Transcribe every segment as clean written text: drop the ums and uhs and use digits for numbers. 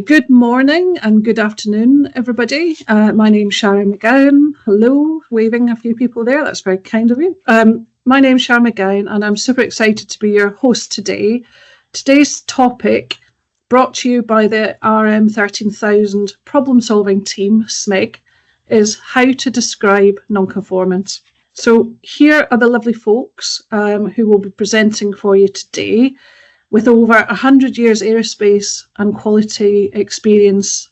Good morning and good afternoon, everybody. My name's Sharon McGowan. Hello, waving a few people there. That's very kind of you. My name's Sharon McGowan and I'm super excited to be your host today. Today's topic, brought to you by the RM 13000 problem-solving team, SMIG, is how to describe nonconformance. So here are the lovely folks who will be presenting for you today, with over 100 years aerospace and quality experience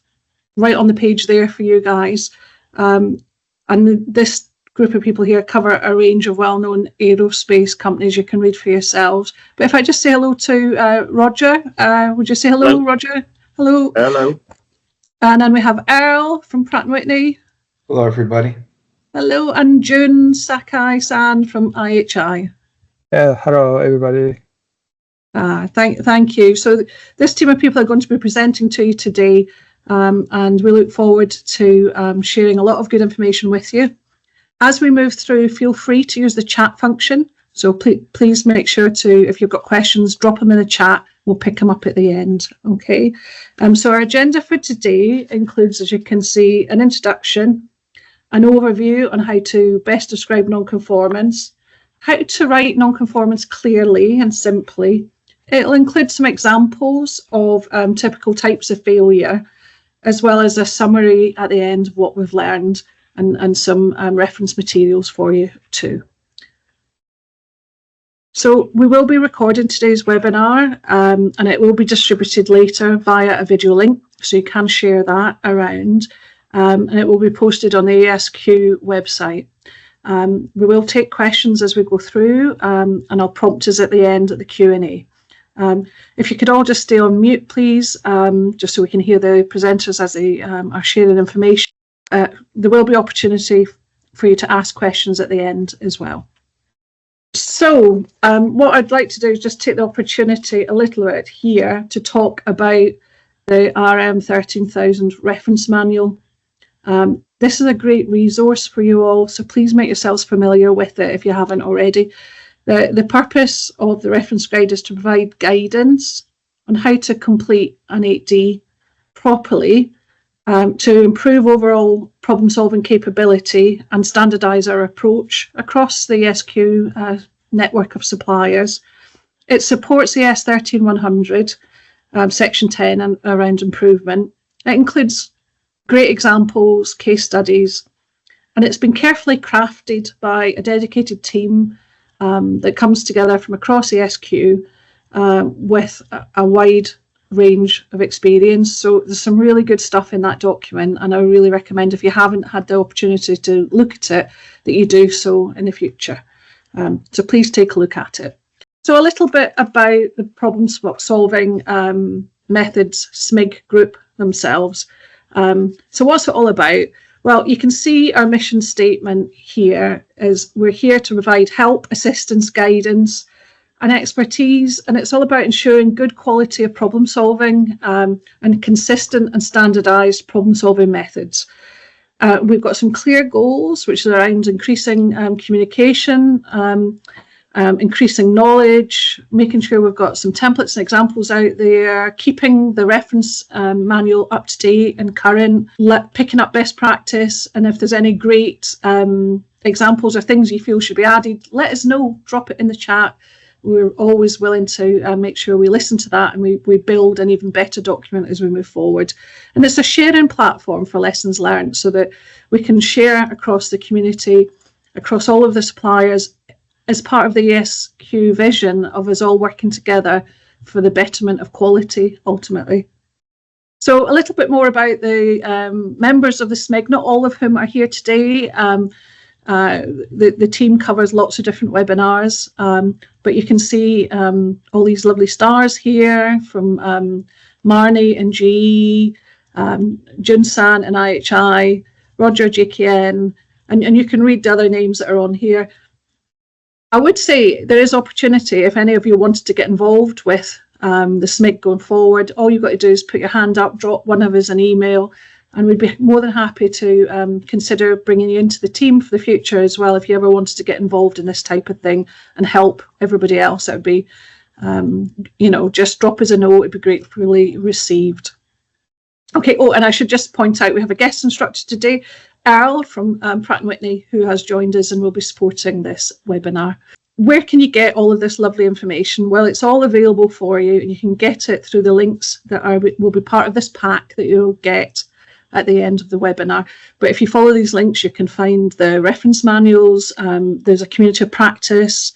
right on the page there for you guys. And this group of people here cover a range of well-known aerospace companies you can read for yourselves. But if I just say hello to Roger, would you say hello, Roger? Hello. Hello. And then we have Earl from Pratt & Whitney. Hello, everybody. Hello, and Jun Sakai-san from IHI. Hello, everybody. Thank you. So this team of people are going to be presenting to you today, and we look forward to sharing a lot of good information with you. As we move through, feel free to use the chat function. So please make sure to, if you've got questions, drop them in the chat. We'll pick them up at the end. Okay. So our agenda for today includes, as you can see, an introduction, an overview on how to best describe nonconformance, how to write nonconformance clearly and simply. It'll include some examples of typical types of failure, as well as a summary at the end of what we've learned and some reference materials for you too. So we will be recording today's webinar and it will be distributed later via a video link, so you can share that around, and it will be posted on the AESQ website. We will take questions as we go through, and I'll prompt us at the end at the Q&A. If you could all just stay on mute, please, just so we can hear the presenters as they are sharing information. There will be opportunity for you to ask questions at the end as well. So what I'd like to do is just take the opportunity a little bit here to talk about the RM 13000 reference manual. This is a great resource for you all, so please make yourselves familiar with it if you haven't already. The purpose of the reference guide is to provide guidance on how to complete an 8D properly, to improve overall problem-solving capability and standardise our approach across the AESQ network of suppliers. It supports the S13100, Section 10, and around improvement. It includes great examples, case studies, and it's been carefully crafted by a dedicated team that comes together from across AESQ with a wide range of experience. So there's some really good stuff in that document, and I really recommend, if you haven't had the opportunity to look at it, that you do so in the future. So please take a look at it. So a little bit about the problem-solving methods SMIG group themselves. So what's it all about? Well, you can see our mission statement here is we're here to provide help, assistance, guidance and expertise, and it's all about ensuring good quality of problem solving and consistent and standardised problem solving methods. We've got some clear goals, which are around increasing communication, increasing knowledge, making sure we've got some templates and examples out there, keeping the reference manual up to date and current, picking up best practice, and if there's any great examples or things you feel should be added, let us know, drop it in the chat. We're always willing to make sure we listen to that and we build an even better document as we move forward. And it's a sharing platform for lessons learned, so that we can share across the community, across all of the suppliers, as part of the AESQ vision of us all working together for the betterment of quality, ultimately. So a little bit more about the members of the SMIG, not all of whom are here today. The team covers lots of different webinars, but you can see all these lovely stars here from Marnie and GE, Jun-san and IHI, Roger, JKN, and you can read the other names that are on here. I would say there is opportunity if any of you wanted to get involved with the SMIG going forward. All you've got to do is put your hand up, drop one of us an email, and we'd be more than happy to consider bringing you into the team for the future as well, if you ever wanted to get involved in this type of thing and help everybody else. That would be, just drop us a note. It'd be gratefully received. Okay, oh, and I should just point out we have a guest instructor today, Earl from Pratt & Whitney, who has joined us and will be supporting this webinar. Where can you get all of this lovely information? Well, it's all available for you, and you can get it through the links that will be part of this pack that you'll get at the end of the webinar. But if you follow these links, you can find the reference manuals. There's a community of practice,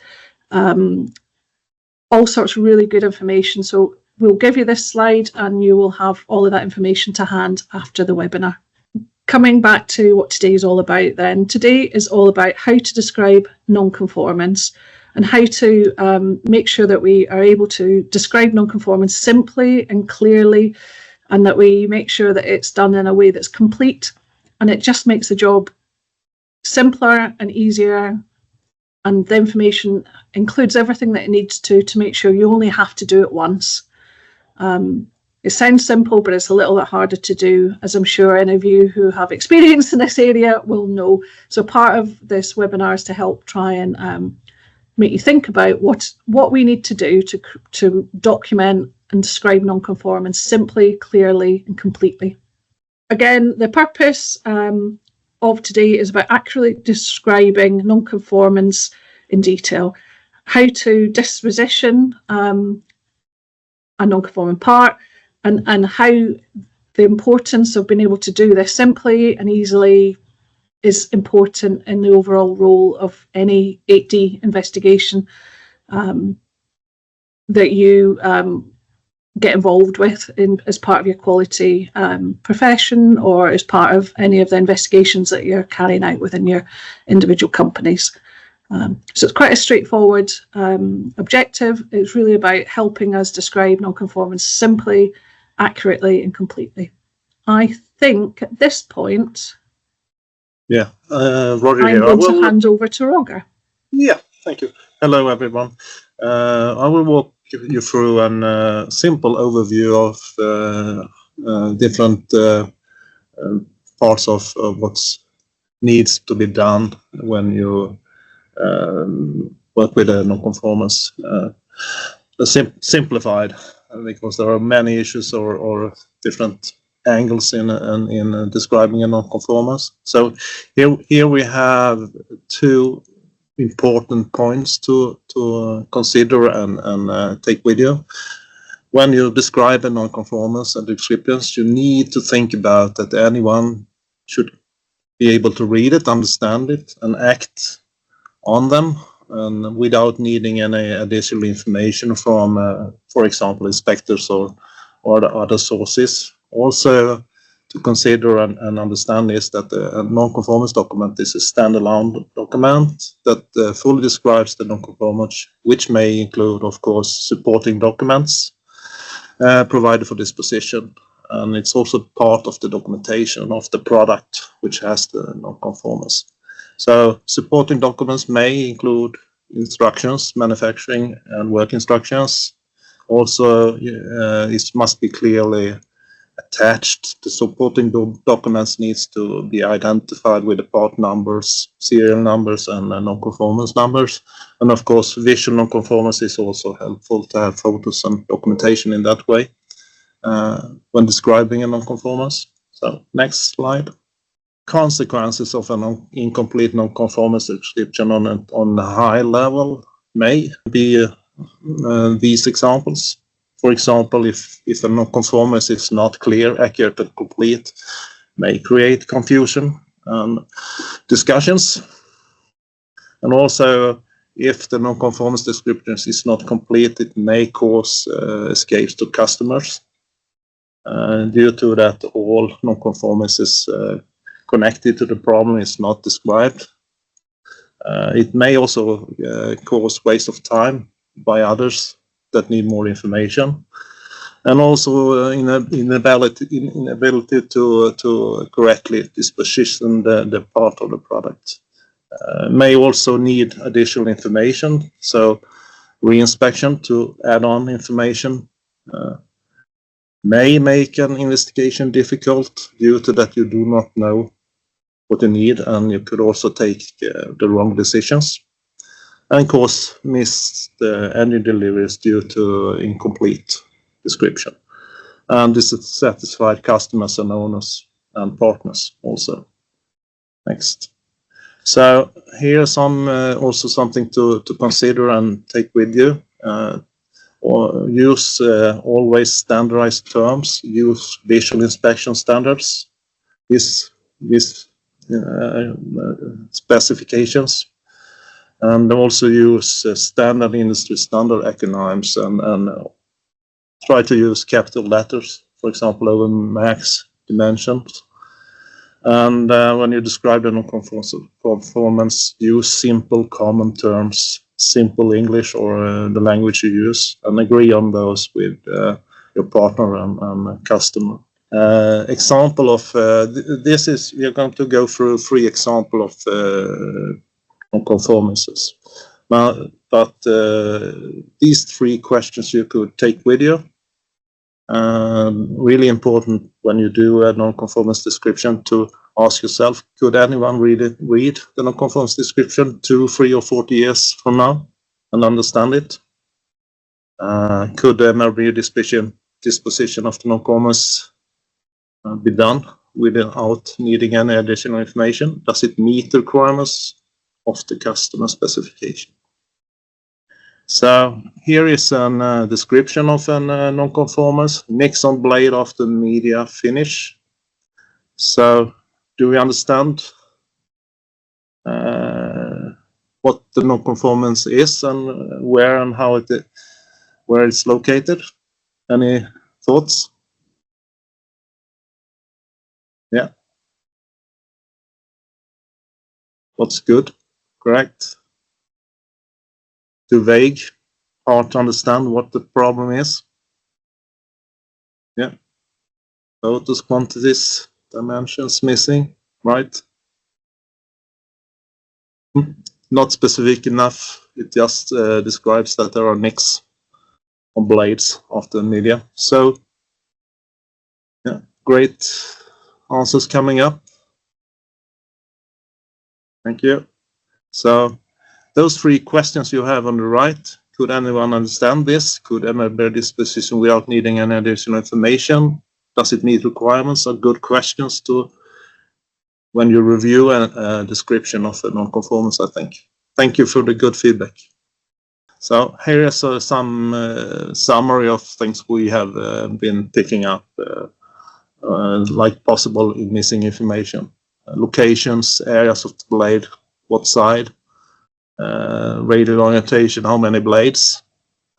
all sorts of really good information. So we'll give you this slide and you will have all of that information to hand after the webinar. Coming back to what today is all about then. Today is all about how to describe nonconformance and how to make sure that we are able to describe nonconformance simply and clearly, and that we make sure that it's done in a way that's complete, and it just makes the job simpler and easier, and the information includes everything that it needs to make sure you only have to do it once. It sounds simple, but it's a little bit harder to do, as I'm sure any of you who have experience in this area will know. So part of this webinar is to help try and make you think about what we need to do to document and describe nonconformance simply, clearly, and completely. Again, the purpose of today is about accurately describing nonconformance in detail, how to disposition a nonconforming part, and how the importance of being able to do this simply and easily is important in the overall role of any 8D investigation that you get involved with as part of your quality profession, or as part of any of the investigations that you're carrying out within your individual companies. So it's quite a straightforward objective. It's really about helping us describe nonconformance simply, accurately, and completely. I think at this point, Roger I'm here. going to hand over to Roger. Yeah, thank you. Hello, everyone. I will walk you through a simple overview of different parts of what needs to be done when you work with a nonconformance. Simplified, because there are many issues or different angles in describing a nonconformance. So here we have two important points to consider and take with you. When you describe a nonconformance and descriptions, you need to think about that anyone should be able to read it, understand it, and act on them, and without needing any additional information from, for example, inspectors or other sources. Also, to consider and understand is that a nonconformance document is a standalone document that fully describes the nonconformance, which may include, of course, supporting documents provided for disposition. And it's also part of the documentation of the product which has the nonconformance. So supporting documents may include instructions, manufacturing and work instructions. Also, it must be clearly attached. The supporting documents needs to be identified with the part numbers, serial numbers, and nonconformance numbers. And of course, visual nonconformance is also helpful to have photos and documentation in that way when describing a nonconformance. So next slide. Consequences of an incomplete nonconformance description on a high level may be these examples. For example, if a nonconformance is not clear, accurate, and complete, may create confusion and discussions. And also, if the nonconformance description is not complete, it may cause escapes to customers. Due to that, all nonconformances connected to the problem is not described. It may also cause waste of time by others that need more information, and also inability to correctly disposition the part of the product. May also need additional information, so reinspection to add on information may make an investigation difficult due to that you do not know what you need, and you could also take the wrong decisions and cause missed engine deliveries due to incomplete description. and dissatisfied customers and owners and partners also. Next. So here's some also something to consider and take with you. Or use always standardized terms. Use visual inspection standards. These specifications, and also use standard industry standard acronyms and try to use capital letters, for example, over max dimensions. And when you describe the non-conformance, use simple common terms, simple English or the language you use, and agree on those with your partner and customer. Example of this is, we're going to go through 3 examples of non-conformances. Now, but these 3 questions you could take with you. Really important when you do a non-conformance description to ask yourself, could anyone read the non-conformance description 2, 3 or 40 years from now and understand it? Could the MRB disposition of the non-conformance be done without needing any additional information? Does it meet the requirements of the customer specification? So here is a description of a non-conformance. Mix on blade after media finish. So do we understand what the non-conformance is and where and how where it's located? Any thoughts? Yeah. What's good? Correct. Too vague, hard to understand what the problem is. Yeah. Photos, quantities, dimensions missing, right? Not specific enough. It just describes that there are nicks on blades of the media. So, yeah, great answers coming up. Thank you. So, those 3 questions you have on the right, could anyone understand this? Could MRB disposition without needing any additional information? Does it meet requirements? Are good questions to when you review a description of a non-conformance, I think. Thank you for the good feedback. So here is some summary of things we have been picking up, like possible missing information. Locations, areas of the blade, what side, radial orientation, how many blades,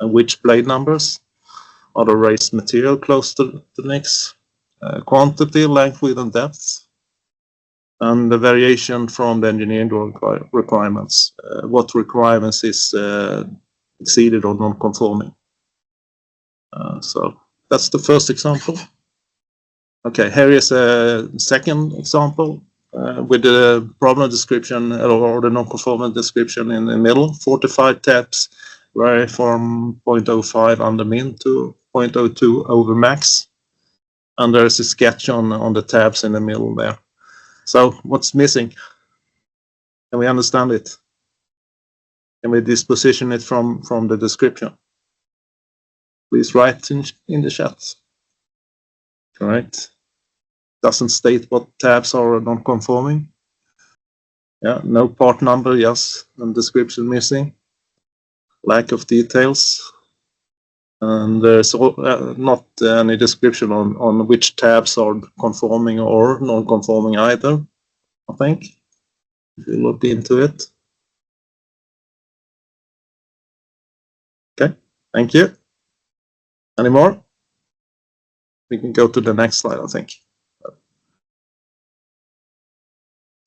and which blade numbers, are the raised material close to the nicks, quantity, length, width, and depth, and the variation from the engineering requirements. What requirements is exceeded or non-conforming. So that's the first example. Okay, here is a second example. With the problem description or the non-conformant description in the middle. 45 tabs vary from 0.05 under min to 0.02 over max. And there is a sketch on the tabs in the middle there. So what's missing? Can we understand it? Can we disposition it from the description? Please write in the chat. All right. Doesn't state what tabs are non-conforming. Yeah, no part number, yes, and description missing. Lack of details. And there's not any description on which tabs are conforming or non-conforming either, I think, if you look into it. Okay, thank you. Any more? We can go to the next slide, I think.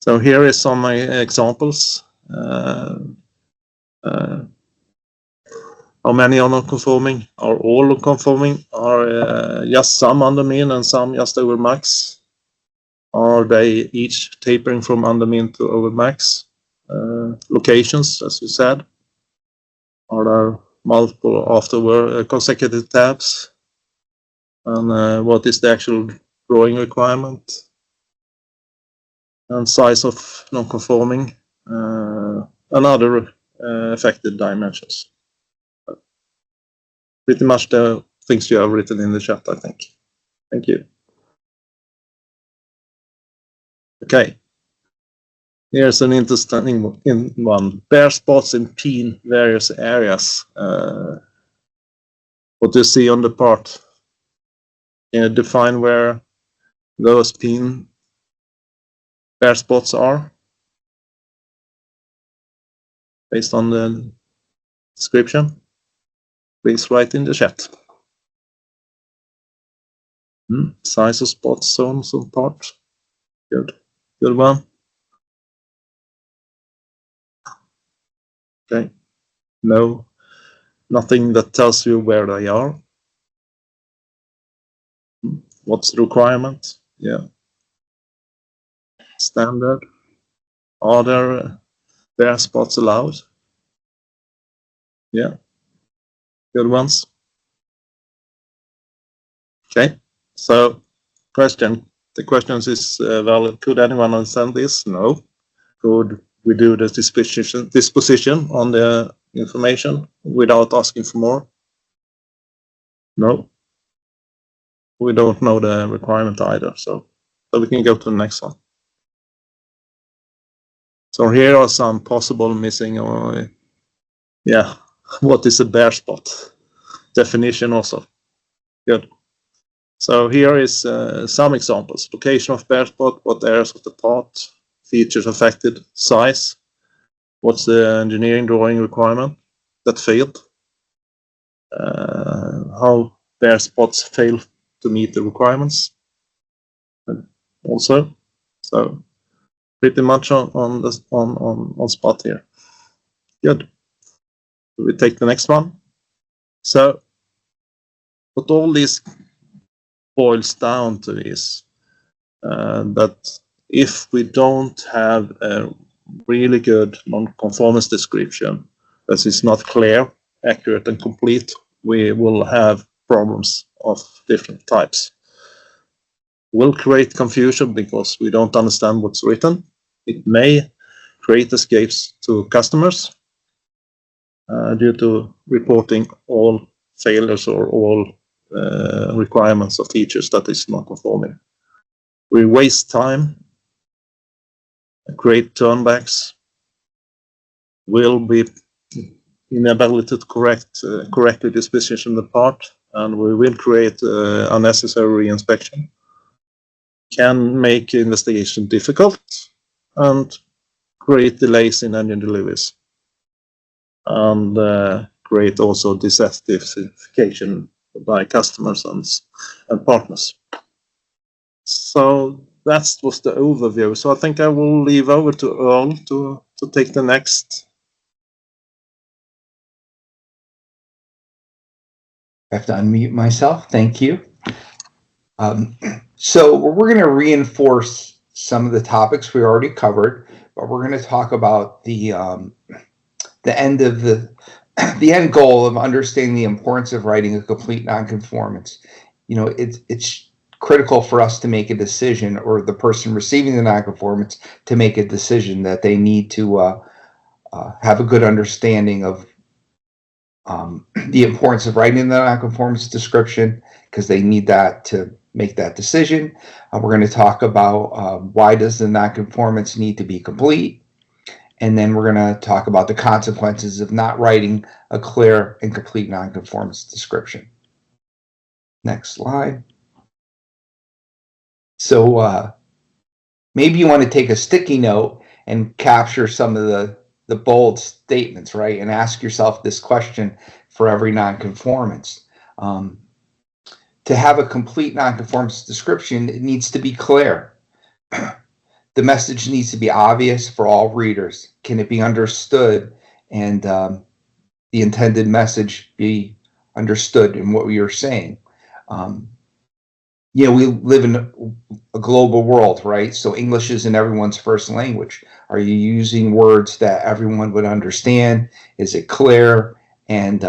So here is some examples. How many are non-conforming? Are all non-conforming? Are just some under min and some just over max? Are they each tapering from under min to over max? Locations, as we said. Are there multiple afterward consecutive tabs? And what is the actual drawing requirement? And size of non-conforming, and other affected dimensions. Pretty much the things you have written in the chat, I think. Thank you. Okay. Here's an interesting one. Bare spots in peen various areas. What you see on the part. Can you define where those peen bare spots are? Based on the description? Please write in the chat. Size of spots, zones of part. Good. Good one. Okay. No. Nothing that tells you where they are. What's the requirement? Yeah. Standard. Are there bare spots allowed? Yeah. Good ones. Okay. So, question. The question is valid. Could anyone understand this? No. Could we do the disposition on the information without asking for more? No. We don't know the requirement either, so we can go to the next one. So here are some possible missing, or yeah, what is a bare spot? Definition also. Good. So here is some examples. Location of bare spot, what areas of the part, features affected, size, what's the engineering drawing requirement that failed, how bare spots fail to meet the requirements also. So pretty much on spot here. Good. We take the next one. So what all this boils down to is that if we don't have a really good non-conformance description that is not clear, accurate, and complete, we will have problems of different types. Will create confusion because we don't understand what's written. It may create escapes to customers due to reporting all failures or all requirements of features that is not conforming. We waste time, create turnbacks, will be inability to correctly disposition the part, and we will create unnecessary reinspection. Can make investigation difficult and create delays in engine deliveries, and create also dissatisfaction by customers and partners. So that was the overview. So I think I will leave over to Earl to take the next. I have to unmute myself. Thank you. So we're going to reinforce some of the topics we already covered, but we're going to talk about the end of the end goal of understanding the importance of writing a complete nonconformance. You know, it's critical for us to make a decision, or the person receiving the nonconformance to make a decision, that they need to have a good understanding of the importance of writing the nonconformance description, because they need that to make that decision. We're going to talk about why does the nonconformance need to be complete, and then we're going to talk about the consequences of not writing a clear and complete nonconformance description. Next slide. So maybe you want to take a sticky note and capture some of the bold statements, right? And ask yourself this question for every nonconformance. To have a complete nonconformance description, it needs to be clear. The message needs to be obvious for all readers. Can it be understood, and the intended message be understood in what you're saying? You know, we live in a global world, right? So English isn't everyone's first language. Are you using words that everyone would understand? Is it clear? And,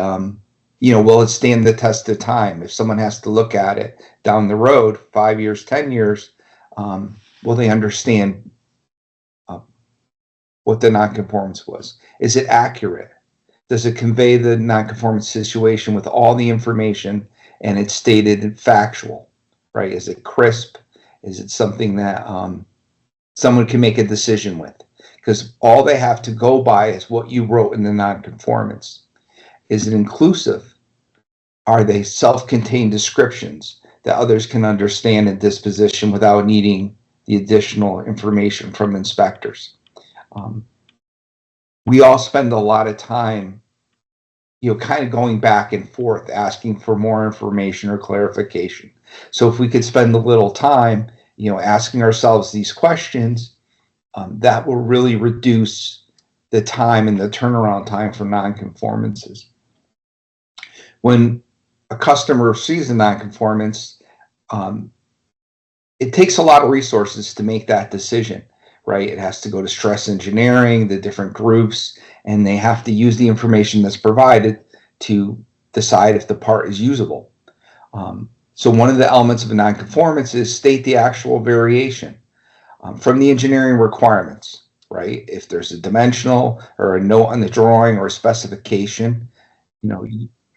you know, will it stand the test of time? If someone has to look at it down the road, 5 years, 10 years, will they understand what the nonconformance was? Is it accurate? Does it convey the nonconformance situation with all the information and it's stated and factual? right? Is it crisp? Is it something that someone can make a decision with? Because all they have to go by is what you wrote in the nonconformance. Is it inclusive? Are they self-contained descriptions that others can understand and disposition without needing the additional information from inspectors? We all spend a lot of time, kind of going back and forth, asking for more information or clarification. So if we could spend a little time, asking ourselves these questions, that will really reduce the time and the turnaround time for nonconformances. When a customer receives a nonconformance, it takes a lot of resources to make that decision, right? It has to go to stress engineering, the different groups, and they have to use the information that's provided to decide if the part is usable. So one of the elements of a nonconformance is state the actual variation from the engineering requirements, right? If there's a dimensional or a note on the drawing or a specification,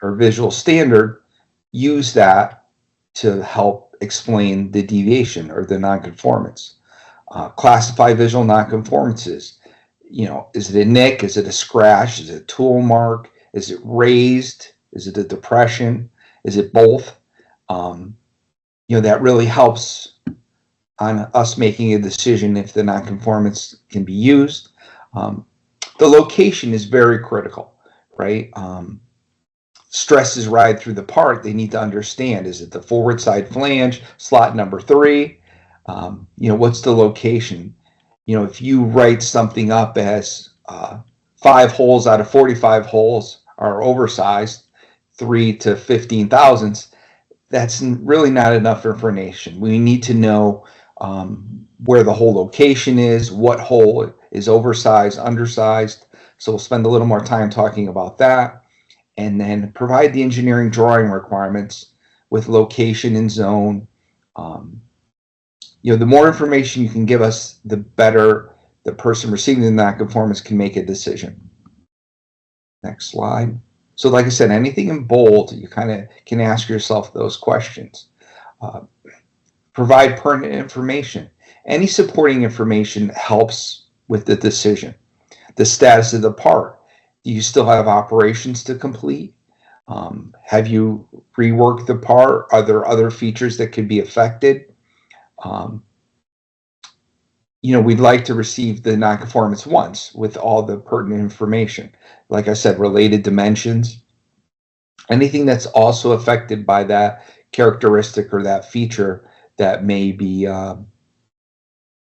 or visual standard, use that to help explain the deviation or the nonconformance. Classify visual nonconformances. Is it a nick? Is it a scratch? Is it a tool mark? Is it raised? Is it a depression? Is it both? That really helps on us making a decision if the nonconformance can be used. The location is very critical, right? Stresses ride through the part, they need to understand, is it the forward side flange, slot number 3? What's the location? If you write something up as 5 holes out of 45 holes are oversized, 3 to 15 thousandths, that's really not enough information. We need to know where the hole location is, what hole is oversized, undersized. So we'll spend a little more time talking about that. And then provide the engineering drawing requirements with location and zone. The more information you can give us, the better the person receiving the nonconformance can make a decision. Next slide. So like I said, anything in bold, you kind of can ask yourself those questions. Provide pertinent information. Any supporting information helps with the decision. The status of the part. Do you still have operations to complete? Have you reworked the part? Are there other features that could be affected? We'd like to receive the nonconformance once with all the pertinent information. Like I said, related dimensions. Anything that's also affected by that characteristic or that feature that may be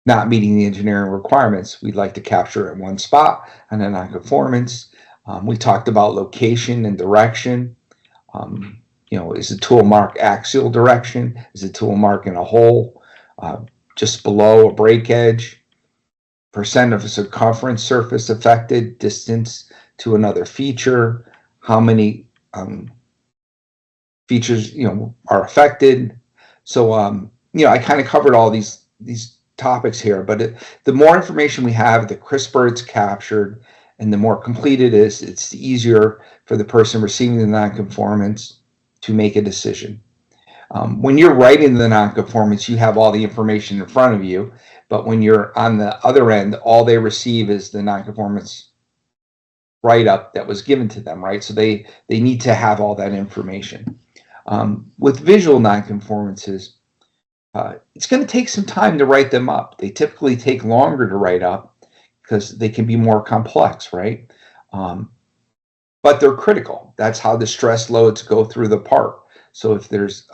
not meeting the engineering requirements, we'd like to capture it in one spot on a nonconformance. We talked about location and direction. Is the tool mark axial direction? Is the tool mark in a hole just below a break edge? Percent of the circumference surface affected, distance to another feature, how many features are affected. So I kind of covered all these topics here, but the more information we have, the crisper it's captured, and the more complete it is, it's easier for the person receiving the nonconformance to make a decision. When you're writing the nonconformance, you have all the information in front of you, but when you're on the other end, all they receive is the nonconformance write-up that was given to them, right? So they need to have all that information. With visual nonconformances, it's going to take some time to write them up. They typically take longer to write up because they can be more complex, right? But they're critical. That's how the stress loads go through the part. So if there's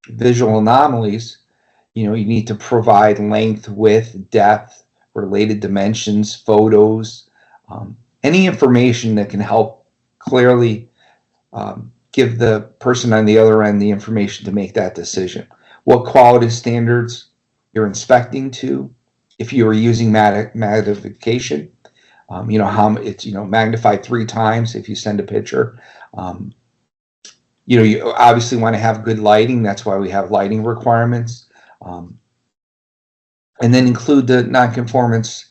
visual anomalies, you need to provide length, width, depth, related dimensions, photos, any information that can help clearly give the person on the other end the information to make that decision. What quality standards you're inspecting to, if you are using magnification, how it's magnified 3 times if you send a picture. You obviously want to have good lighting. That's why we have lighting requirements. And then include the nonconformance,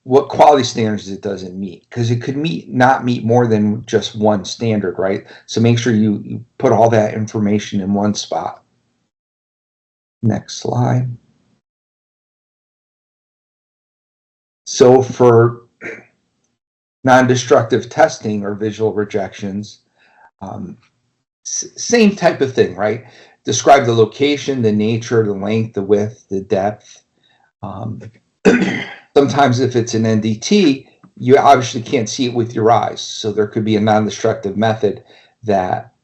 what quality standards it doesn't meet, because it could not meet more than just one standard, right? So make sure you put all that information in one spot. Next slide. So for non-destructive testing or visual rejections, same type of thing, right? Describe the location, the nature, the length, the width, the depth. Sometimes if it's an NDT, you obviously can't see it with your eyes. So there could be a non-destructive method that,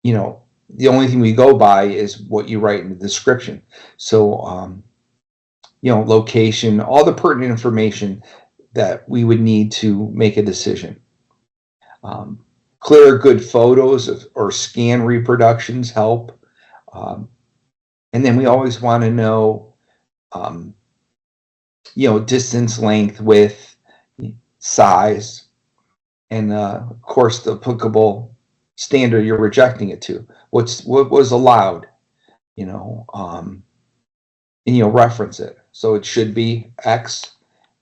you know, the only thing we go by is what you write in the description. So, you know, location, all the pertinent information that we would need to make a decision. Clear, good photos or scan reproductions help. And then we always want to know, you know, distance, length, width, size, and of course the applicable standard you're rejecting it to. What was allowed, you know, and you know, reference it. So it should be X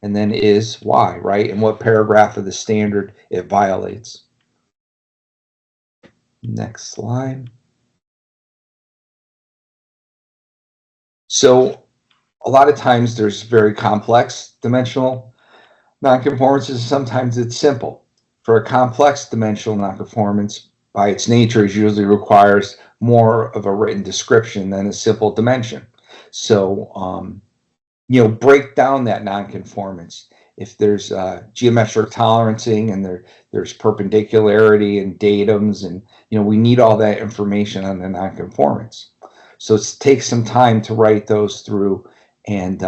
and then is Y, right? And what paragraph of the standard it violates. Next slide. So a lot of times there's very complex dimensional nonconformances. Sometimes it's simple. For a complex dimensional nonconformance, by its nature, it usually requires more of a written description than a simple dimension. So, you know, break down that nonconformance. If there's geometric tolerancing and there's perpendicularity and datums, and you know, we need all that information on the nonconformance. So it takes some time to write those through and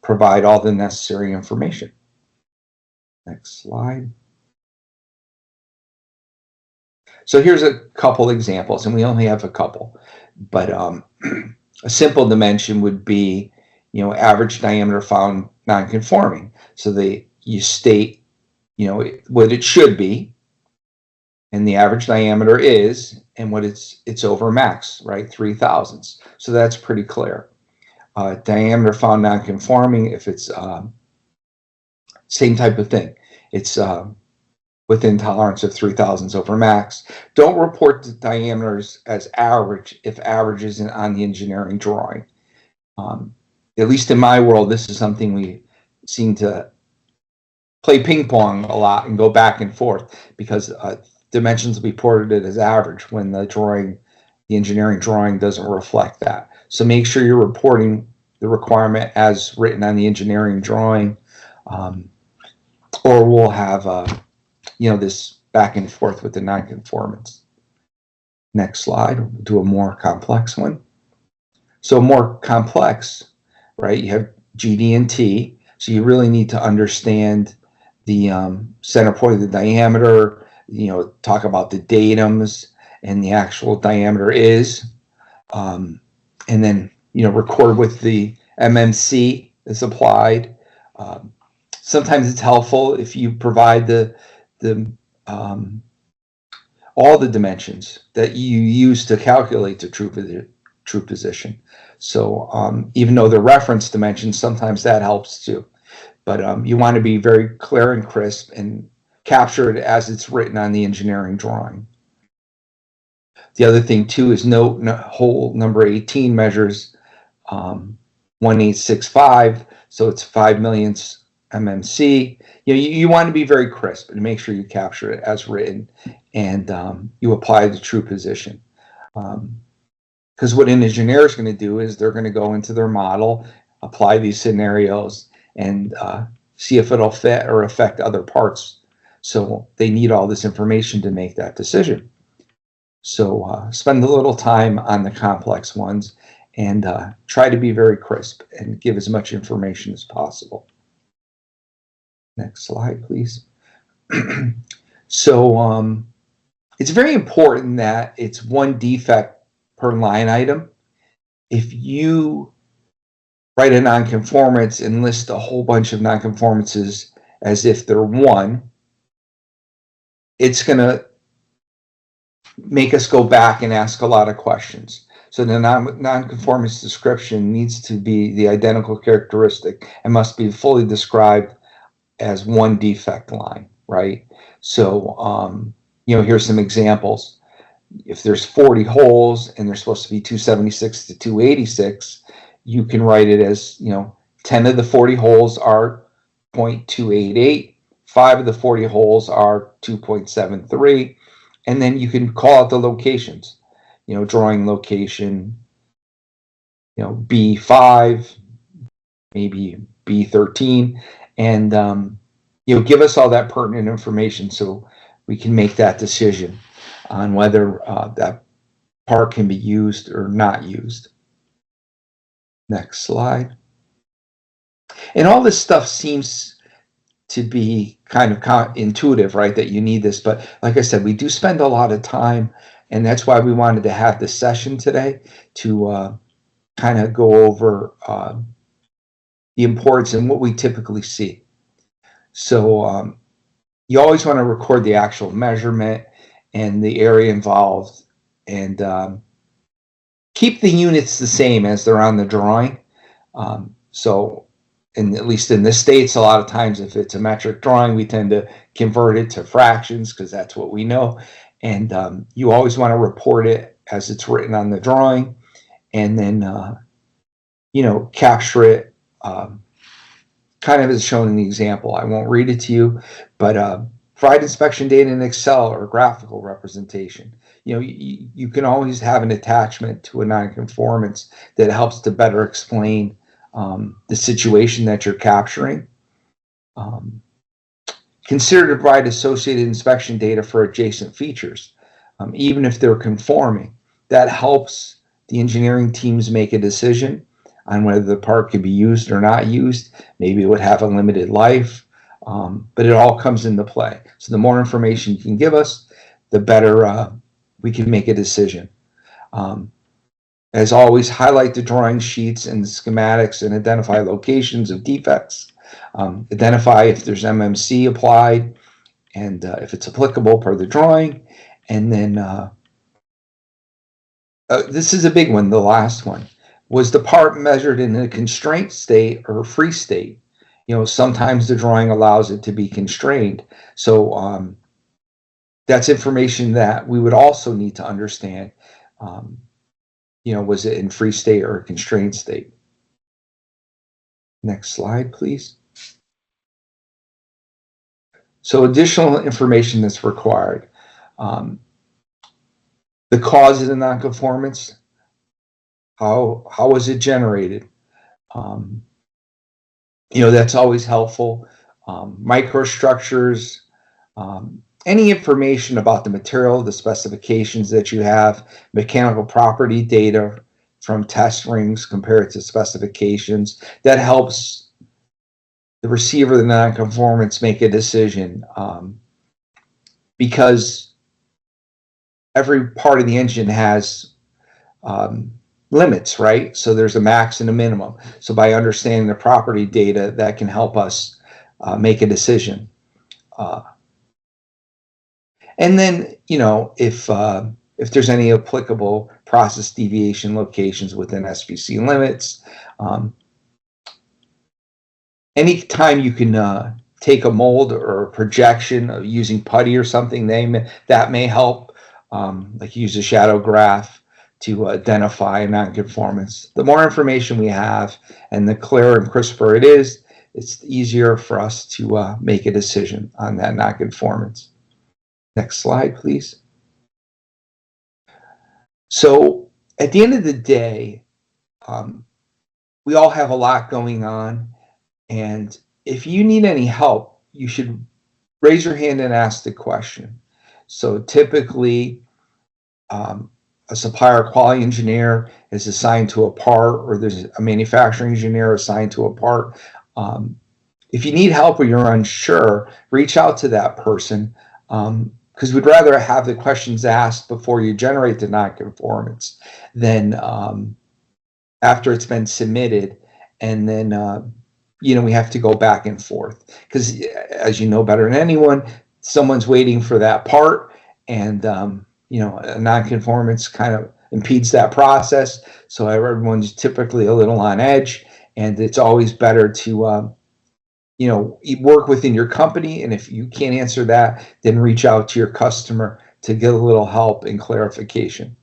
provide all the necessary information. Next slide. So here's a couple examples, and we only have a couple, but a simple dimension would be, you know, average diameter found nonconforming. So you state, you know, what it should be, and the average diameter is, and what it's over max, right? 3 thousandths. So that's pretty clear. Diameter found nonconforming, if it's same type of thing. It's within tolerance of 3 thousandths over max. Don't report the diameters as average if average isn't on the engineering drawing. At least in my world, this is something we seem to play ping pong a lot and go back and forth, because dimensions will be reported as average when the engineering drawing doesn't reflect that. So make sure you're reporting the requirement as written on the engineering drawing, or we'll have you know, this back and forth with the nonconformance. Next slide, we'll do a more complex one. So more complex, right? You have GD and T, so you really need to understand the center point of the diameter, you know, talk about the datums and the actual diameter is, and then, you know, record with the MMC that's applied. Sometimes it's helpful if you provide all the dimensions that you use to calculate the true position. So even though they're reference dimensions, sometimes that helps too. But you want to be very clear and crisp and capture it as it's written on the engineering drawing. The other thing too is note hole number 18 measures 1865, so it's 5 millionths MMC. You know, you want to be very crisp and make sure you capture it as written, and you apply the true position. Because what an engineer is going to do is they're going to go into their model, apply these scenarios, and see if it'll fit or affect other parts. So they need all this information to make that decision. So spend a little time on the complex ones and try to be very crisp and give as much information as possible. Next slide, please. So it's very important that it's one defect per line item. If you write a nonconformance and list a whole bunch of nonconformances as if they're one, it's going to make us go back and ask a lot of questions. So the nonconformance description needs to be the identical characteristic and must be fully described as one defect line, right? So, you know, here's some examples. if there's 40 holes and they're supposed to be 276 to 286, you can write it as, 10 of the 40 holes are 0.288, 5 of the 40 holes are 2.73, and then you can call out the locations, drawing location, B5, maybe B13, and give us all that pertinent information so we can make that decision on whether that part can be used or not used. Next slide. And all this stuff seems to be kind of intuitive, right? That you need this, but like I said, we do spend a lot of time, and that's why we wanted to have this session today to kind of go over the importance and what we typically see. So you always want to record the actual measurement and the area involved, and keep the units the same as they're on the drawing. So, at least in the States, a lot of times if it's a metric drawing, we tend to convert it to fractions because that's what we know. And you always want to report it as it's written on the drawing, and then capture it kind of as shown in the example. I won't read it to you, but provide inspection data in Excel or graphical representation. You can always have an attachment to a nonconformance that helps to better explain the situation that you're capturing. Consider to provide associated inspection data for adjacent features, even if they're conforming. That helps the engineering teams make a decision on whether the part could be used or not used. Maybe it would have a limited life, but it all comes into play. So the more information you can give us, the better we can make a decision. As always, highlight the drawing sheets and the schematics and identify locations of defects. Identify if there's MMC applied and if it's applicable per the drawing. And then this is a big one, the last one. Was the part measured in a constraint state or a free state? Sometimes the drawing allows it to be constrained. So that's information that we would also need to understand. Was it in free state or a constrained state? Next slide, please. So additional information that's required. The cause of the nonconformance. How was it generated? That's always helpful. Microstructures, any information about the material, the specifications that you have, mechanical property data from test rings compared to specifications, that helps the receiver of the nonconformance make a decision, because every part of the engine has limits, right? So there's a max and a minimum. So by understanding the property data, that can help us make a decision. And then, if there's any applicable process deviation locations within SPC limits, anytime you can take a mold or a projection of using putty or something, that may help. Like use a shadow graph to identify a nonconformance. The more information we have and the clearer and crisper it is, it's easier for us to make a decision on that nonconformance. Next slide, please. So at the end of the day, we all have a lot going on, and if you need any help, you should raise your hand and ask the question. So typically, a supplier quality engineer is assigned to a part, or there's a manufacturing engineer assigned to a part. If you need help or you're unsure, reach out to that person, because we'd rather have the questions asked before you generate the nonconformance than after it's been submitted, and then we have to go back and forth. Because as you know better than anyone, someone's waiting for that part, and a nonconformance kind of impedes that process. So everyone's typically a little on edge, and it's always better to work within your company, and if you can't answer that, then reach out to your customer to get a little help and clarification.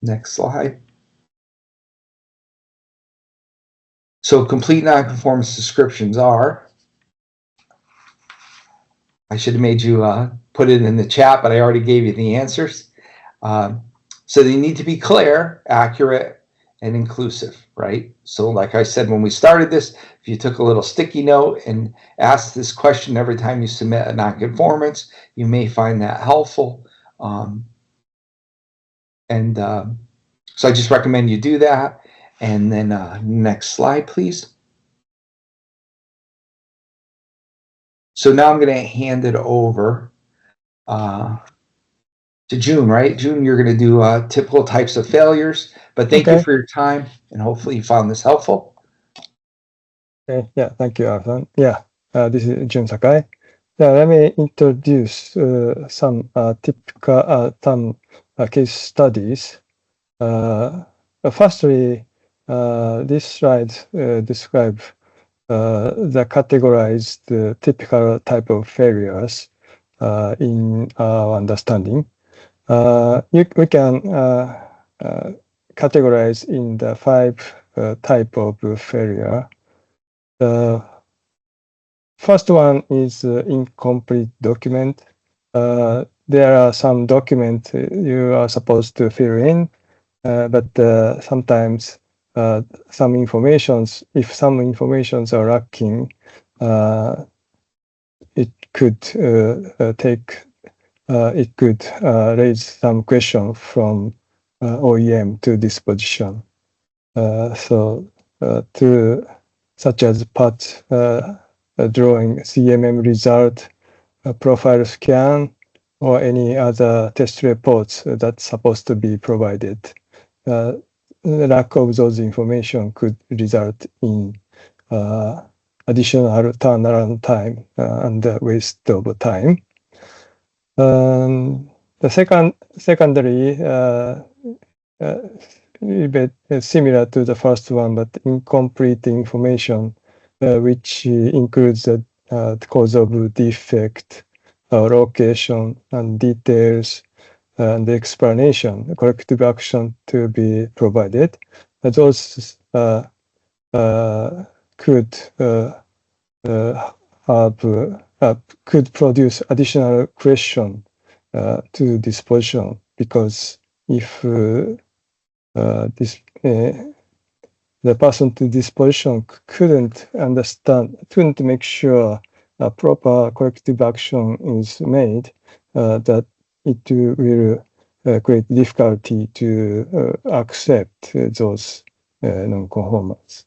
Next slide. So complete nonconformance descriptions are, I should have made you put it in the chat, but I already gave you the answers. So they need to be clear, accurate, and inclusive, right? So like I said, when we started this, if you took a little sticky note and asked this question every time you submit a nonconformance, you may find that helpful. So I just recommend you do that. And then next slide, please. So now I'm going to hand it over to June, right? June, you're going to do typical types of failures, but thank you for your time, and hopefully you found this helpful. Okay. Yeah, thank you, Arthur. Yeah, this is Jun Sakai. Yeah, let me introduce some typical case studies. Firstly, this slide describes the categorized typical type of failures in our understanding. We can categorize in the 5 type of failure. The first one is incomplete document. There are some documents you are supposed to fill in, but sometimes some informations, if some informations are lacking, it could raise some question from OEM to this position. Such as part drawing, CMM result, profile scan, or any other test reports that's supposed to be provided. The lack of those information could result in additional turnaround time and waste of time. The secondary, a bit similar to the first one, but incomplete information, which includes the cause of defect, location, and details, and the explanation, corrective action to be provided. Those could produce additional question to this position, because if the person to this position couldn't make sure a proper corrective action is made, that it will create difficulty to accept those non-conformance.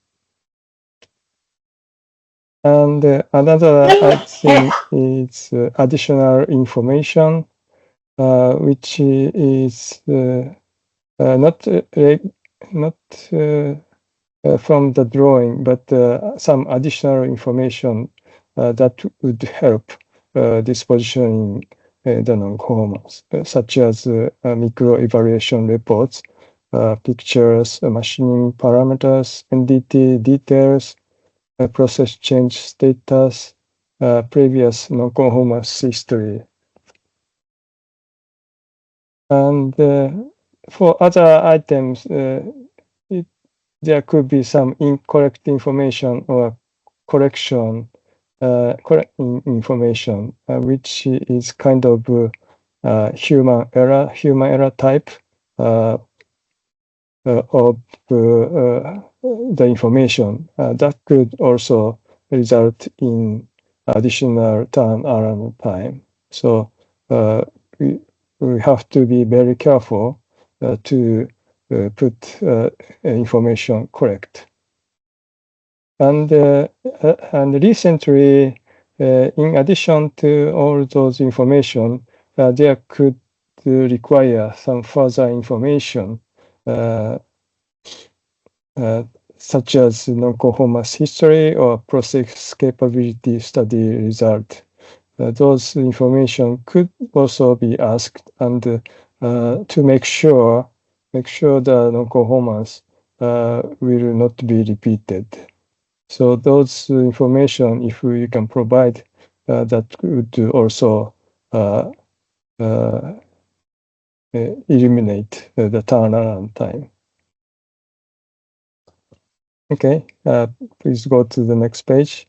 And another thing is additional information, which is not from the drawing, but some additional information that would help this positioning the non-conformance, such as micro evaluation reports, pictures, machining parameters, NDT details, process change status, previous non-conformance history. And for other items, there could be some incorrect information or correction, correct information, which is kind of human error type of the information. That could also result in additional turnaround time. So we have to be very careful to put information correct. And recently, in addition to all those information, there could require some further information, such as non-conformance history or process capability study result. Those information could also be asked, and to make sure the non-conformance will not be repeated. So those information, if we can provide, that would also eliminate the turnaround time. Okay, please go to the next page.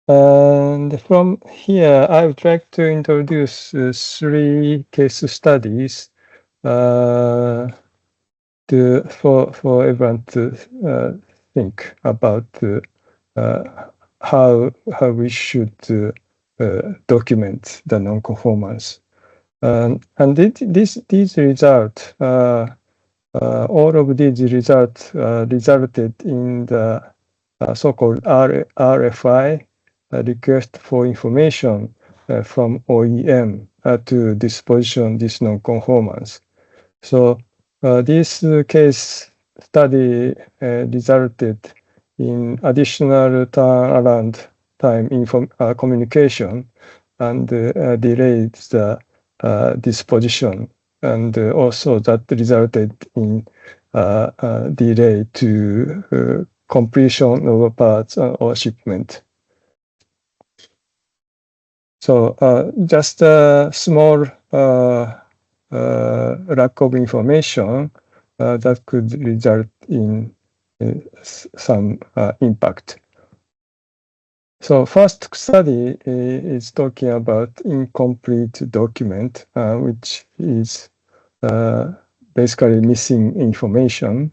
And from here, I would like to introduce 3 case studies for everyone to think about how we should document the nonconformance. And these results, all of these results resulted in the so-called RFI, request for information from OEM to disposition this nonconformance. So this case study resulted in additional turnaround time communication and delayed the disposition, and also that resulted in delay to completion of parts or shipment. So just a small lack of information that could result in some impact. So first study is talking about incomplete document, which is basically missing information.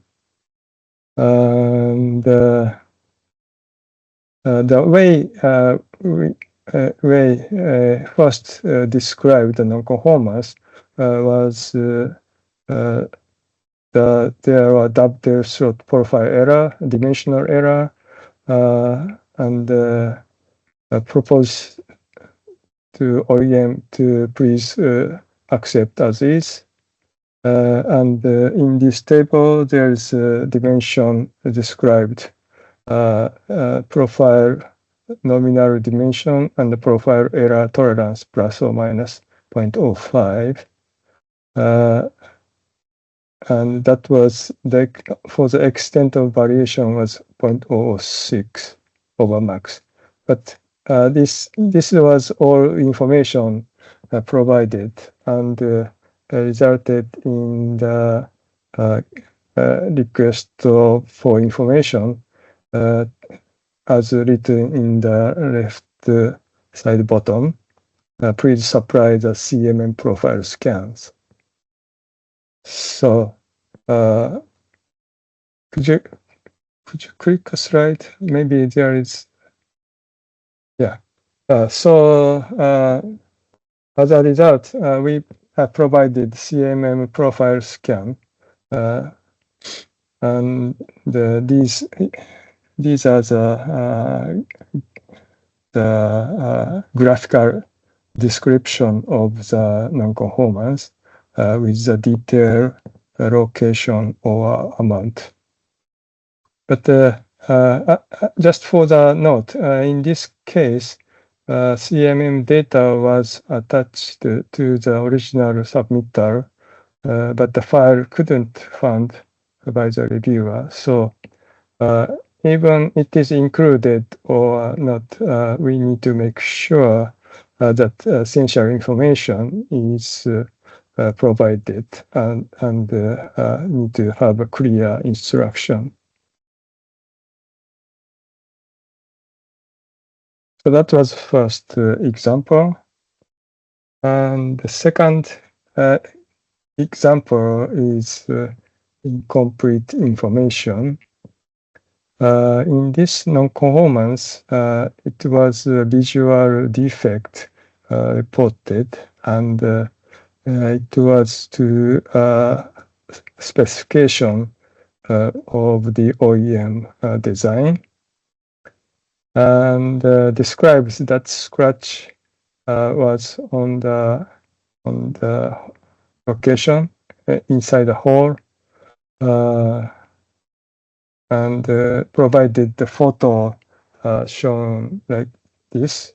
And the way we first described the nonconformance was there were dovetail slot profile error, dimensional error, and propose to OEM to please accept as is. And in this table, there is a dimension described, profile nominal dimension and the profile error tolerance plus or minus 0.05. And that was for the extent of variation was 0.06 over max. But this was all information provided, and resulted in the request for information as written in the left side bottom. Please supply the CMM profile scans. So could you click a slide? Maybe there is, yeah. So as a result, we have provided CMM profile scan, and these are the graphical description of the nonconformance with the detail, location, or amount. But just for the note, in this case, CMM data was attached to the original submitter, but the file couldn't found by the reviewer. So even it is included or not, we need to make sure that essential information is provided, and need to have a clear instruction. So that was first example. And the second example is incomplete information. In this nonconformance, it was a visual defect reported, and it was to specification of the OEM design, and describes that scratch was on the location inside the hole, and provided the photo shown like this.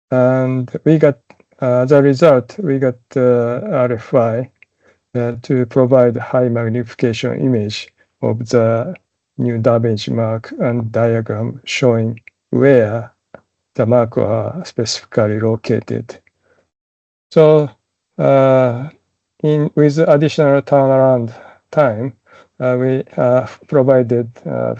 And we got, as a result, we got RFI to provide high magnification image of the new damage mark and diagram showing where the mark are specifically located. So with additional turnaround time, we provided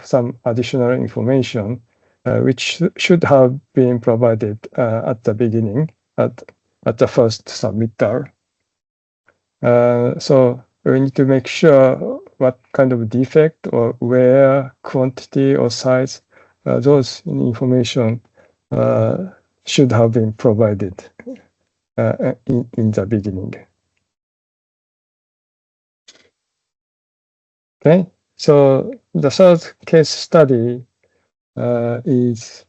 some additional information which should have been provided at the beginning, at the first submittal. So we need to make sure what kind of defect or where, quantity or size, those information should have been provided in the beginning. Okay, so the third case study is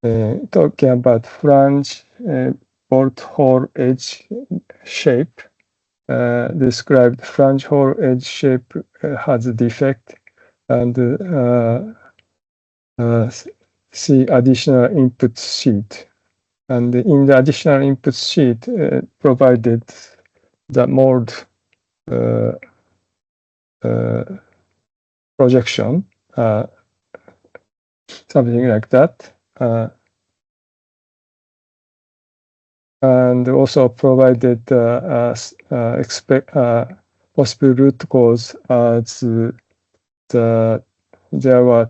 talking about flange bolt hole edge shape. Described flange hole edge shape has a defect, and see additional input sheet. And in the additional input sheet provided the mold projection, something like that. And also provided possible root cause as there were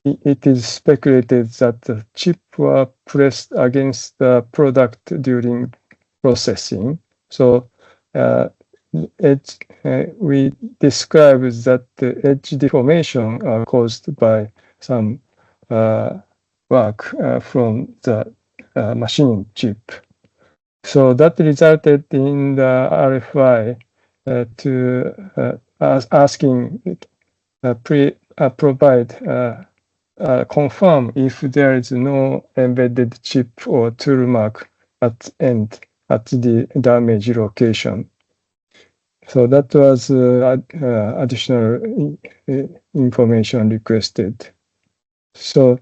it is speculated that the chip were pressed against the product during processing. So we describe that the edge deformation are caused by some work from the machining chip. So that resulted in the RFI to asking provide confirm if there is no embedded chip or tool mark at end at the damage location. So that was additional information requested. So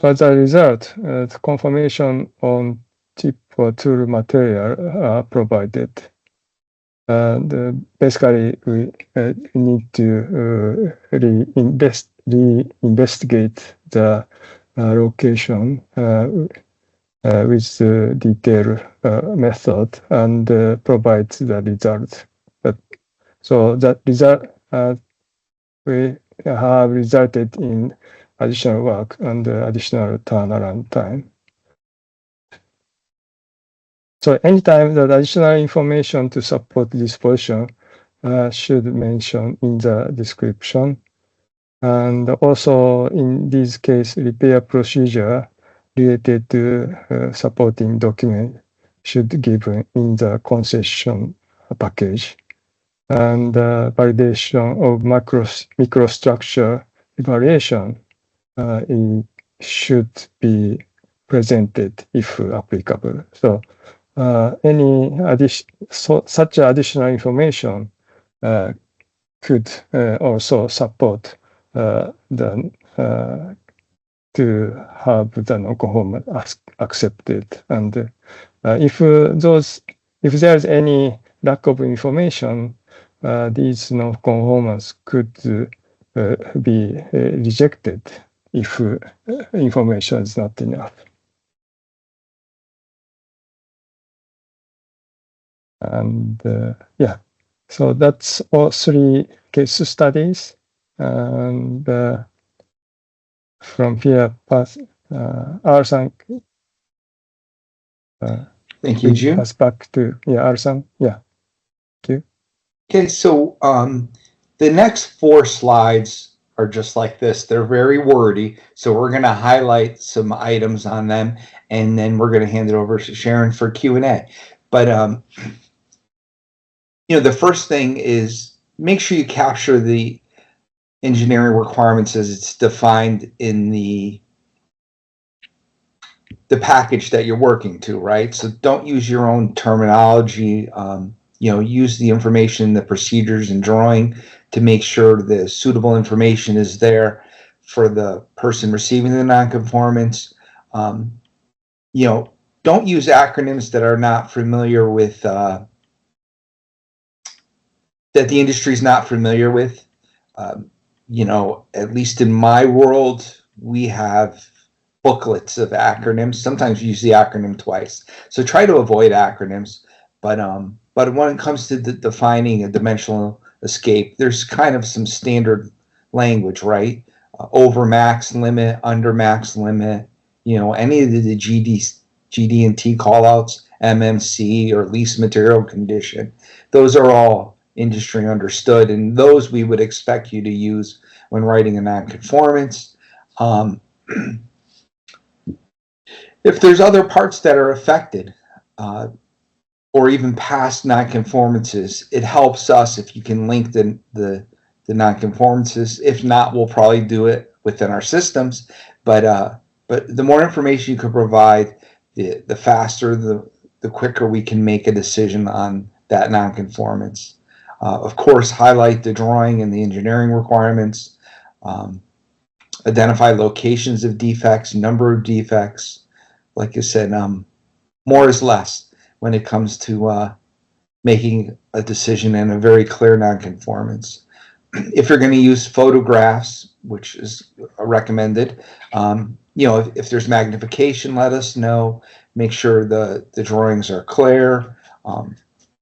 as a result, the confirmation on chip or tool material are provided. And basically, we need to investigate the location with the detailed method and provide the result. So that result we have resulted in additional work and additional turnaround time. So anytime that additional information to support this position should mention in the description. And also in this case, repair procedure related to supporting document should give in the concession package. And validation of microstructure evaluation should be presented if applicable. So such additional information could also support to have the nonconformance accepted. And if there's any lack of information, these nonconformance could be rejected if information is not enough. And yeah, so that's all 3 case studies. And from here, R-san. Thank you, Jun. Pass back to R-san. Yeah, thank you. Okay, so the next 4 slides are just like this. They're very wordy, so we're going to highlight some items on them, and then we're going to hand it over to Sharon for Q&A. But the first thing is make sure you capture the engineering requirements as it's defined in the package that you're working to, right? So don't use your own terminology. Use the information, the procedures and drawing to make sure the suitable information is there for the person receiving the nonconformance. Don't use acronyms that are not familiar with, that the industry is not familiar with. You know, at least in my world, we have booklets of acronyms. Sometimes you use the acronym twice. So try to avoid acronyms. But when it comes to defining a dimensional escape, there's kind of some standard language, right? Over max limit, under max limit, you know, any of the GD&T callouts, MMC or least material condition, those are all industry understood, and those we would expect you to use when writing a nonconformance. If there's other parts that are affected, or even past nonconformances, it helps us if you can link the nonconformances. If not, we'll probably do it within our systems. But the more information you can provide, the faster, the quicker we can make a decision on that nonconformance. Of course, highlight the drawing and the engineering requirements. Identify locations of defects, number of defects. Like I said, more is less when it comes to making a decision in a very clear nonconformance. If you're going to use photographs, which is recommended, you know, if there's magnification, let us know. Make sure the drawings are clear.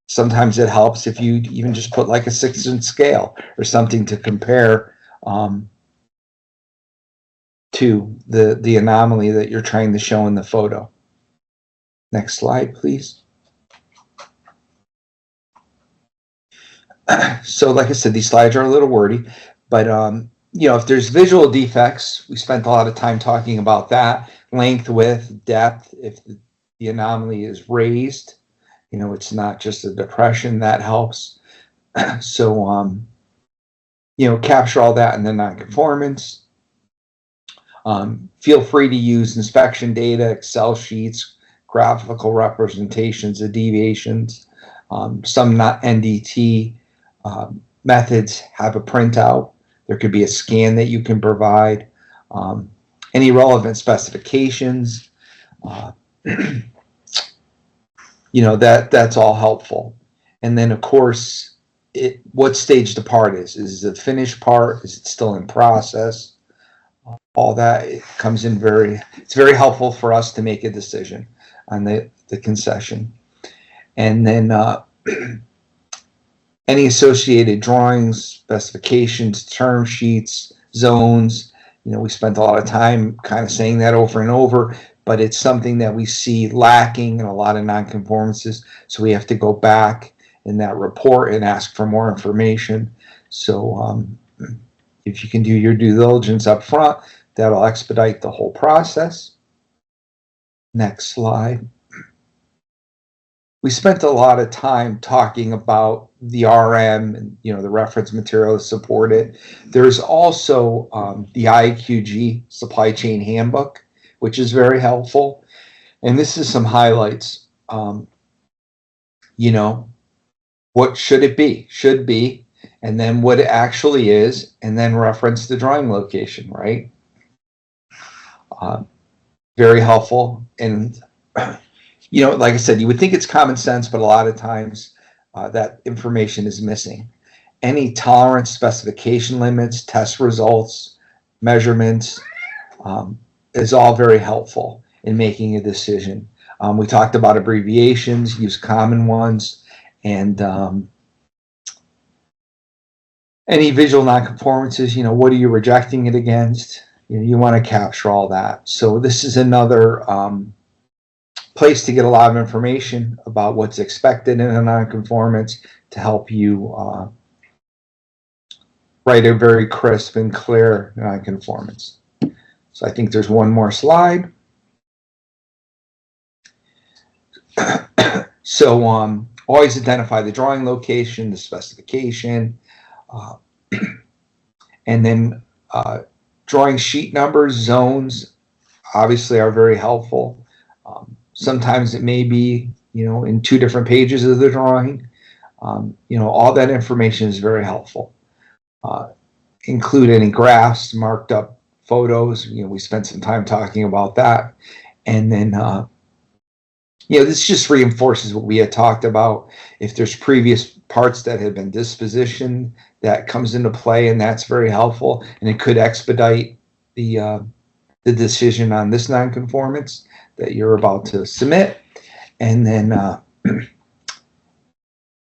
Sometimes it helps if you even just put like a 6-inch scale or something to compare to the anomaly that you're trying to show in the photo. Next slide, please. So like I said, these slides are a little wordy, but you know, if there's visual defects, we spent a lot of time talking about that. Length, width, depth, if the anomaly is raised, you know, it's not just a depression, that helps. So, you know, capture all that in the nonconformance. Feel free to use inspection data, Excel sheets, graphical representations of deviations. Some not NDT methods have a printout. There could be a scan that you can provide. Any relevant specifications, you know, that's all helpful. And then of course, what stage the part is. Is it a finished part? Is it still in process? All that, it comes in it's very helpful for us to make a decision on the concession. And then any associated drawings, specifications, term sheets, zones. You know, we spent a lot of time kind of saying that over and over, but it's something that we see lacking in a lot of nonconformances. So we have to go back in that report and ask for more information. So if you can do your due diligence up front, that'll expedite the whole process. Next slide. We spent a lot of time talking about the RM and, you know, the reference material to support it. There's also the IQG supply chain handbook, which is very helpful. And this is some highlights. You know, what should it be? Should be, and then what it actually is, and then reference the drawing location, right? Very helpful. And you know, like I said, you would think it's common sense, but a lot of times that information is missing. Any tolerance, specification limits, test results, measurements is all very helpful in making a decision. We talked about abbreviations, use common ones, and any visual nonconformances, you know, what are you rejecting it against? You want to capture all that. So this is another place to get a lot of information about what's expected in a nonconformance to help you write a very crisp and clear nonconformance. So I think there's one more slide. So always identify the drawing location, the specification, and then drawing sheet numbers, zones, obviously are very helpful. Sometimes it may be, you know, in 2 different pages of the drawing. You know, all that information is very helpful. Include any graphs, marked up photos. You know, we spent some time talking about that. And then, you know, this just reinforces what we had talked about. If there's previous parts that have been dispositioned that comes into play, and that's very helpful, and it could expedite the decision on this nonconformance that you're about to submit. And then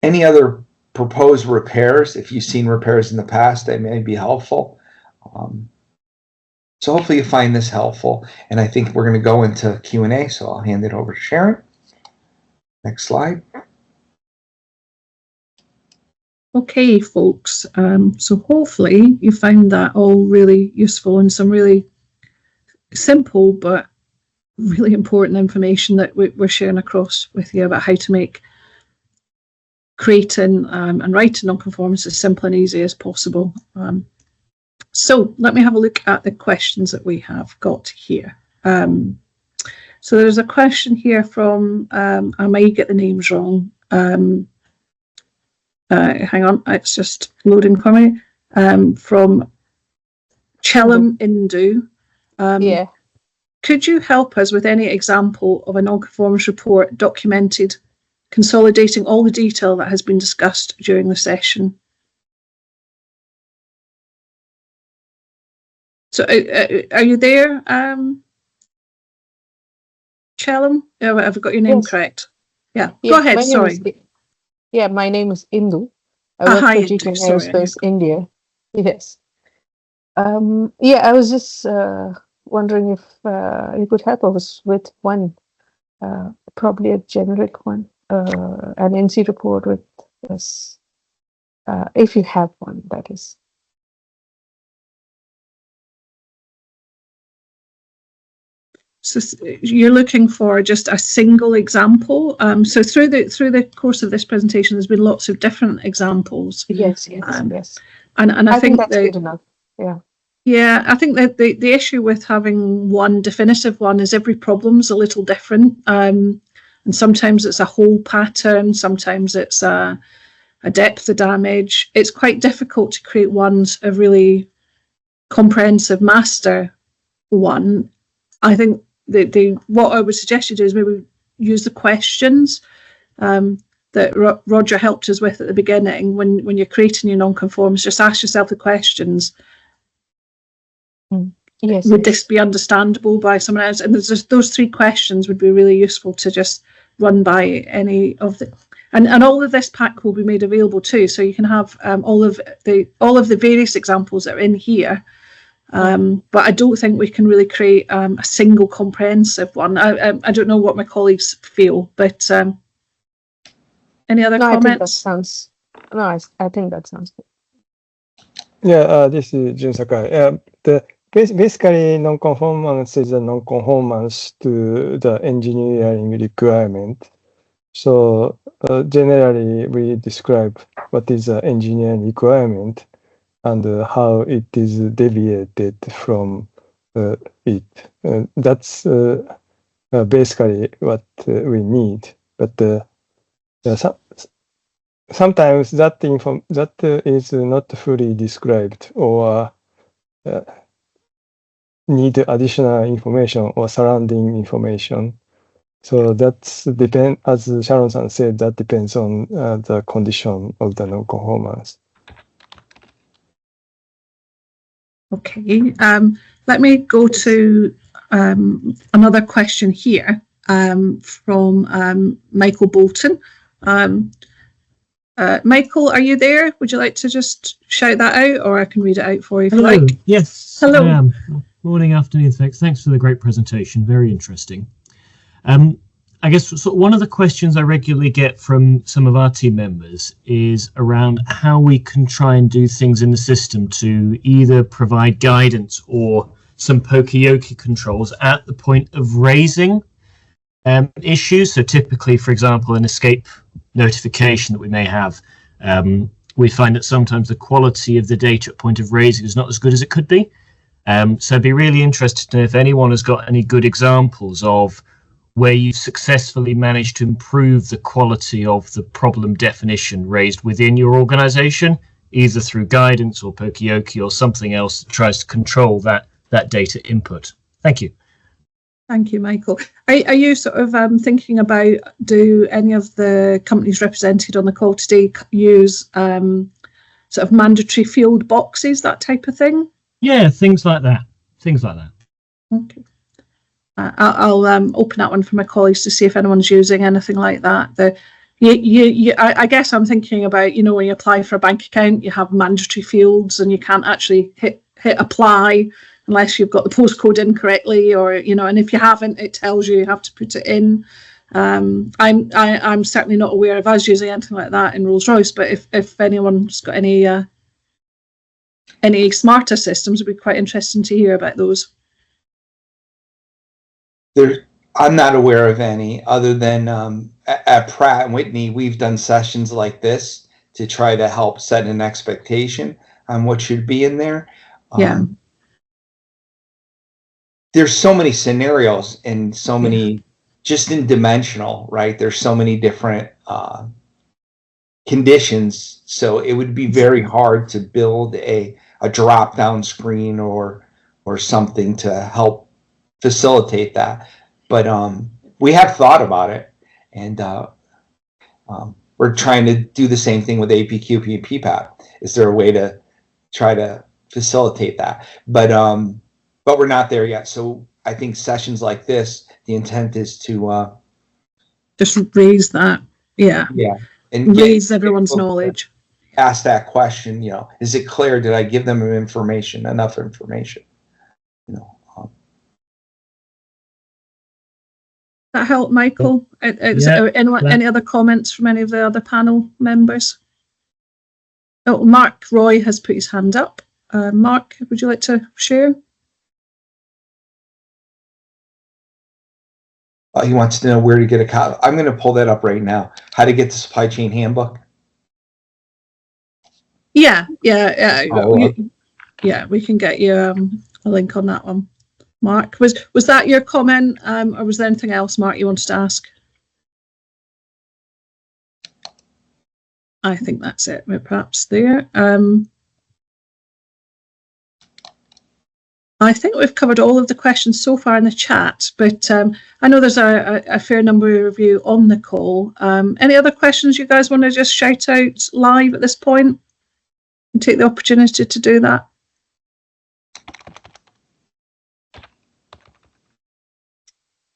any other proposed repairs, if you've seen repairs in the past, that may be helpful. So hopefully you find this helpful, and I think we're going to go into Q&A, so I'll hand it over to Sharon. Next slide. Okay, folks. So hopefully you found that all really useful and some really simple but really important information that we're sharing across with you about how to make creating and writing nonconformance as simple and easy as possible. So let me have a look at the questions that we have got here. So there's a question here from, I may get the names wrong. Hang on, it's just loading for me. From Chelam Indu. Yeah. Could you help us with any example of a nonconformance report documented, consolidating all the detail that has been discussed during the session? So are you there, Chelam? Have I got your name Yes. correct? Yeah, Yeah, go ahead, my name sorry. my name is Indu. I work hi, for Indu, GK sorry. Aerospace India. Yes. Yeah, I was just wondering if you could help us with one, probably a generic one, an NC report with this, if you have one, that is. So you're looking for just a single example. So through the course of this presentation, there's been lots of different examples. Yes, yes. And I think that's good enough. Yeah. Yeah, I think that the issue with having one definitive one is every problem's a little different. And sometimes it's a whole pattern, sometimes it's a depth of damage. It's quite difficult to create a really comprehensive master one. I think what I would suggest you do is maybe use the questions that Roger helped us with at the beginning. When you're creating your nonconformance, just ask yourself the questions. Yes. Would this be understandable by someone else? And there's just those three questions would be really useful to just run by any of the. And all of this pack will be made available too, so you can have all of the various examples that are in here. But I don't think we can really create a single comprehensive one. I don't know what my colleagues feel, but any other comments? I think that sounds good. Yeah, this is Jun Sakai. Basically, nonconformance is a nonconformance to the engineering requirement. So generally, we describe what is the engineering requirement and how it is deviated from it. That's basically what we need. But sometimes that is not fully described or need additional information or surrounding information. So that's depend, as Sharon-san said, that depends on the condition of the nonconformance. Okay, let me go to another question here from Michael Bolton. Michael, are you there? Would you like to just shout that out, or I can read it out for you if you like? Yes, hello. I am. Morning, afternoon, thanks for the great presentation. Very interesting. I guess one of the questions I regularly get from some of our team members is around how we can try and do things in the system to either provide guidance or some poka-yoke controls at the point of raising issues. So typically, for example, an escape notification that we may have, we find that sometimes the quality of the data at point of raising is not as good as it could be. So I'd be really interested to know if anyone has got any good examples of where you've successfully managed to improve the quality of the problem definition raised within your organization, either through guidance or poka-yoke or something else that tries to control that data input. Thank you. Thank you, Michael. Are you sort of thinking about, do any of the companies represented on the call today use sort of mandatory field boxes, that type of thing? Yeah, things like that. Things like that. Okay. I'll open that one for my colleagues to see if anyone's using anything like that. I guess I'm thinking about, you know, when you apply for a bank account, you have mandatory fields and you can't actually hit apply unless you've got the postcode in correctly, or, you know, and if you haven't, it tells you have to put it in. I'm certainly not aware of us using anything like that in Rolls-Royce, but if anyone's got any smarter systems, it'd be quite interesting to hear about those. I'm not aware of any other than at Pratt & Whitney, we've done sessions like this to try to help set an expectation on what should be in there. Yeah. There's so many scenarios and so many just in dimensional, right? There's so many different conditions. So it would be very hard to build a drop-down screen or something to help facilitate that. But we have thought about it, and we're trying to do the same thing with APQP and PPAP. Is there a way to try to facilitate that? But we're not there yet. So I think sessions like this, the intent is to just raise that, and raise everyone's knowledge. Ask that question, you know, is it clear? Did I give them enough information? You know. That help, Michael? Any other comments from any of the other panel members? Oh, Mark Roy has put his hand up. Mark, would you like to share? He wants to know where to get a copy. I'm going to pull that up right now. How to get the supply chain handbook? Yeah. We can get you a link on that one. Mark, was that your comment, or was there anything else, Mark, you wanted to ask? I think that's it. Perhaps there. I think we've covered all of the questions so far in the chat, but I know there's a fair number of you on the call. Any other questions you guys want to just shout out live at this point and take the opportunity to do that?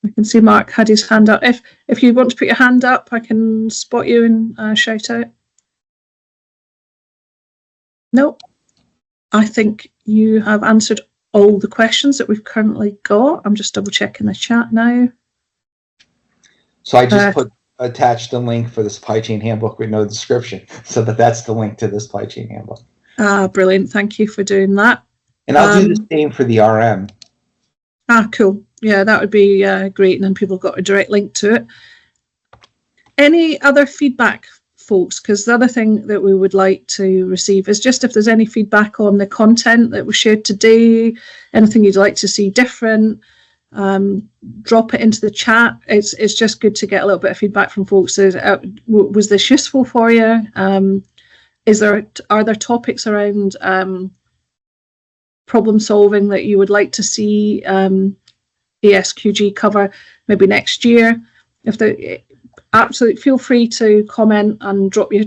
I can see Mark had his hand up. If you want to put your hand up, I can spot you and shout out. No, I think you have answered all the questions that we've currently got. I'm just double checking the chat now. So I just attached a link for the supply chain handbook with no description, so that's the link to the supply chain handbook. Brilliant. Thank you for doing that. And I'll do the same for the RM. Cool. Yeah, that would be great. And then people have got a direct link to it. Any other feedback, folks? Because the other thing that we would like to receive is just if there's any feedback on the content that was shared today, anything you'd like to see different, drop it into the chat. It's just good to get a little bit of feedback from folks. Was this useful for you? Are there topics around problem solving that you would like to see AESQG cover maybe next year? Absolutely feel free to comment and drop your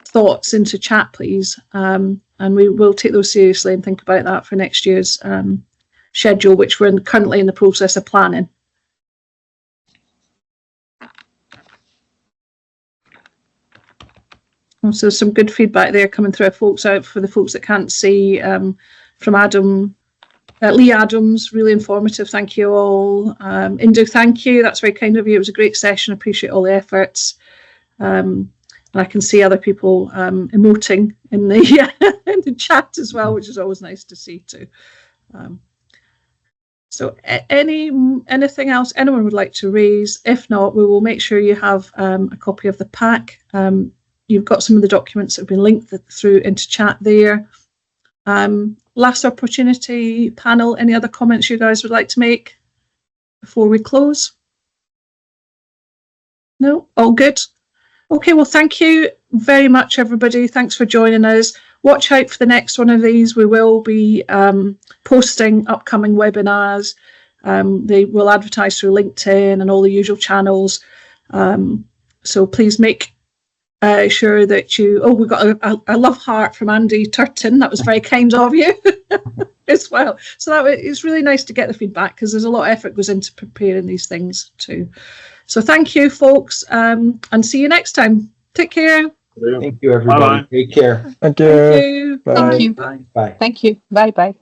thoughts into chat, please, and we will take those seriously and think about that for next year's schedule, which we're currently in the process of planning. So some good feedback there coming through, folks. Out for the folks that can't see, from Adam. Lee Adams, really informative. Thank you all. Indu, thank you. That's very kind of you. It was a great session. Appreciate all the efforts. And I can see other people emoting in the in the chat as well, which is always nice to see too. So anything else anyone would like to raise? If not, we will make sure you have a copy of the pack. You've got some of the documents that have been linked through into chat there. Last opportunity, panel, any other comments you guys would like to make before we close? No? All good? Okay, well, thank you very much, everybody. Thanks for joining us. Watch out for the next one of these. We will be posting upcoming webinars They will advertise through LinkedIn and all the usual channels. So please make sure that you. Oh, we got a love heart from Andy Turton. That was very kind of you as well. So it's really nice to get the feedback, because there's a lot of effort goes into preparing these things too. So thank you, folks, and see you next time. Take care. Thank you, everybody. Bye-bye. Take care. Thank you. Thank you. Bye. Thank you. Bye. Bye. Thank you. Bye bye.